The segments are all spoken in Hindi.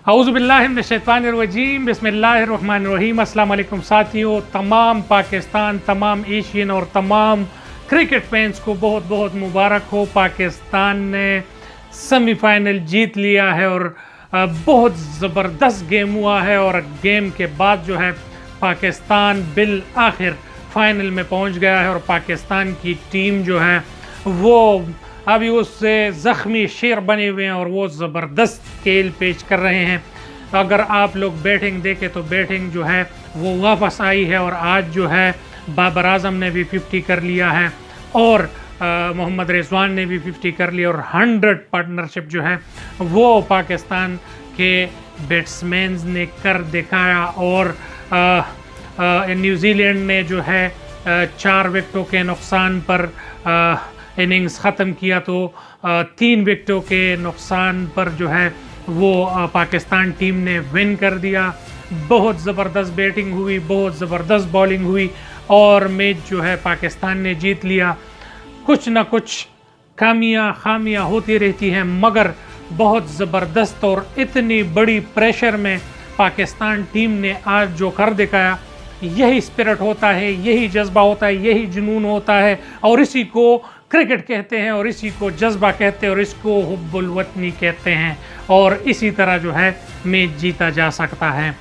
औज़ुबिल्लाहिमिनश्शैतानिर्रजीम बिस्मिल्लाहिर्रहमानिर्रहीम। अस्सलाम वालेकुम साथियों, तमाम पाकिस्तान, तमाम एशियन और तमाम क्रिकेट फैंस को बहुत बहुत मुबारक हो। पाकिस्तान ने सेमीफाइनल जीत लिया है और बहुत ज़बरदस्त गेम हुआ है और गेम के बाद जो है पाकिस्तान बिल आखिर फाइनल में पहुंच गया है और पाकिस्तान की टीम जो है वो अभी उससे ज़ख्मी शेर बने हुए हैं और वो ज़बरदस्त खेल पेश कर रहे हैं। अगर आप लोग बैटिंग देखें तो बैटिंग जो है वो वापस आई है और आज जो है बाबर आजम ने भी 50 कर लिया है और मोहम्मद रिजवान ने भी 50 कर लिया और 100 पार्टनरशिप जो है वो पाकिस्तान के बैट्समैन ने कर दिखाया। और न्यूजीलैंड ने जो है 4 विकेटों के नुकसान पर इनिंग्स ख़त्म किया तो 3 विकेटों के नुकसान पर जो है वो पाकिस्तान टीम ने विन कर दिया। बहुत ज़बरदस्त बैटिंग हुई, बहुत ज़बरदस्त बॉलिंग हुई और मैच जो है पाकिस्तान ने जीत लिया। कुछ ना कुछ खामियां होती रहती हैं मगर बहुत ज़बरदस्त और इतनी बड़ी प्रेशर में पाकिस्तान टीम ने आज जो कर दिखाया, यही स्पिरिट होता है, यही जज्बा होता है, यही जुनून होता है और इसी को क्रिकेट कहते हैं और इसी को जज्बा कहते हैं और इसको हुब्बुल वतनी कहते हैं और इसी तरह जो है मैच जीता जा सकता है।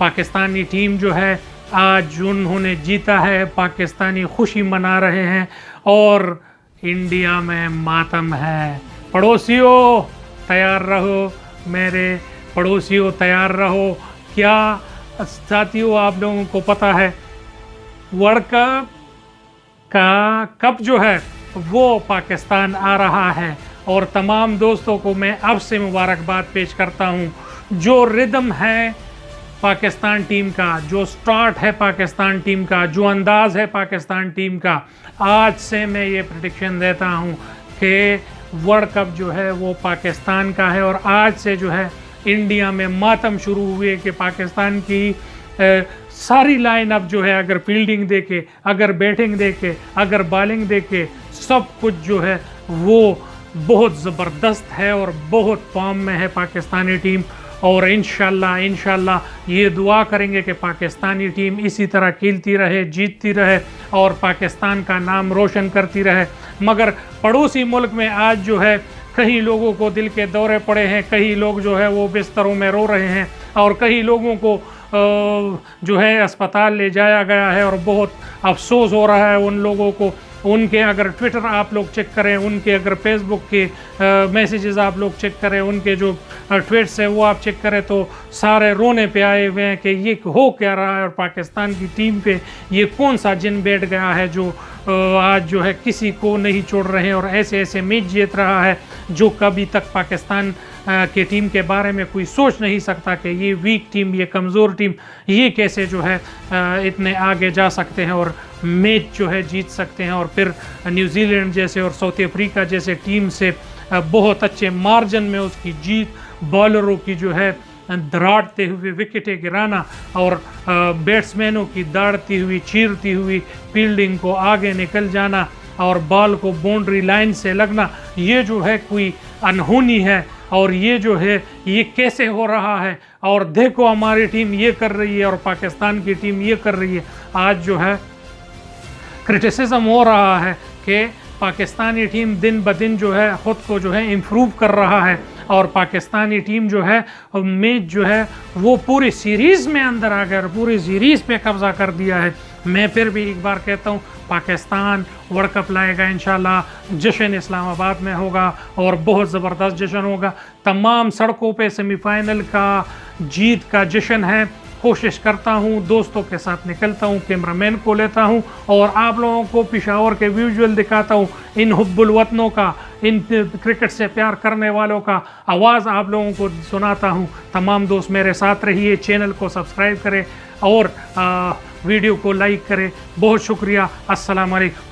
पाकिस्तानी टीम जो है आज उन्होंने जीता है, पाकिस्तानी खुशी मना रहे हैं और इंडिया में मातम है। पड़ोसियों तैयार रहो, मेरे पड़ोसियों तैयार रहो। क्या साथियों आप लोगों को पता है वर्ल्ड कप का कप जो है वो पाकिस्तान आ रहा है और तमाम दोस्तों को मैं अब से मुबारकबाद पेश करता हूं। जो रिदम है पाकिस्तान टीम का, जो स्टार्ट है पाकिस्तान टीम का, जो अंदाज है पाकिस्तान टीम का, आज से मैं ये प्रेडिक्शन देता हूं कि वर्ल्ड कप जो है वो पाकिस्तान का है। और आज से जो है इंडिया में मातम शुरू हुए कि पाकिस्तान की सारी लाइन अप जो है, अगर फील्डिंग देखे, अगर बैटिंग देखे, अगर बॉलिंग देखे, सब कुछ जो है वो बहुत ज़बरदस्त है और बहुत फॉर्म में है पाकिस्तानी टीम। और इंशाल्लाह ये दुआ करेंगे कि पाकिस्तानी टीम इसी तरह खेलती रहे, जीतती रहे और पाकिस्तान का नाम रोशन करती रहे। मगर पड़ोसी मुल्क में आज जो है कई लोगों को दिल के दौरे पड़े हैं, कई लोग जो है वो बिस्तरों में रो रहे हैं और कई लोगों को जो है अस्पताल ले जाया गया है और बहुत अफसोस हो रहा है उन लोगों को। उनके अगर ट्विटर आप लोग चेक करें, उनके अगर फेसबुक के मैसेजेस आप लोग चेक करें, उनके जो ट्वीट्स हैं वो आप चेक करें तो सारे रोने पे आए हुए हैं कि ये हो क्या रहा है और पाकिस्तान की टीम पे ये कौन सा जिन बैठ गया है जो आज जो है किसी को नहीं छोड़ रहे हैं और ऐसे ऐसे मैच जीत रहा है जो कभी तक पाकिस्तान के टीम के बारे में कोई सोच नहीं सकता कि ये वीक टीम, ये कमज़ोर टीम, ये कैसे जो है इतने आगे जा सकते हैं और मैच जो है जीत सकते हैं। और फिर न्यूजीलैंड जैसे और साउथ अफ्रीका जैसे टीम से बहुत अच्छे मार्जिन में उसकी जीत, बॉलरों की जो है दराड़ते हुए विकेटें गिराना और बैट्समैनों की दाड़ती हुई, चीरती हुई फील्डिंग को आगे निकल जाना और बॉल को बाउंड्री लाइन से लगना, ये जो है कोई अनहोनी है और ये जो है ये कैसे हो रहा है और देखो हमारी टीम ये कर रही है और पाकिस्तान की टीम ये कर रही है। आज जो है क्रिटिसिज्म हो रहा है कि पाकिस्तानी टीम दिन ब दिन जो है ख़ुद को जो है इम्प्रूव कर रहा है और पाकिस्तानी टीम जो है मैच जो है वो पूरी सीरीज़ में अंदर आ गया, पूरी सीरीज़ पे कब्ज़ा कर दिया है। मैं फिर भी एक बार कहता हूँ पाकिस्तान वर्ल्ड कप लाएगा इंशाल्लाह। जश्न इस्लामाबाद में होगा और बहुत ज़बरदस्त जश्न होगा। तमाम सड़कों पे सेमीफाइनल का जीत का जश्न है। कोशिश करता हूँ, दोस्तों के साथ निकलता हूँ, कैमरामैन को लेता हूँ और आप लोगों को पेशावर के विजुअल दिखाता हूँ। इन हुब्बुल वतनों का, इन क्रिकेट से प्यार करने वालों का आवाज़ आप लोगों को सुनाता हूँ। तमाम दोस्त मेरे साथ रहिए, चैनल को सब्सक्राइब करें और वीडियो को लाइक करें। बहुत शुक्रिया। अस्सलाम वालेकुम।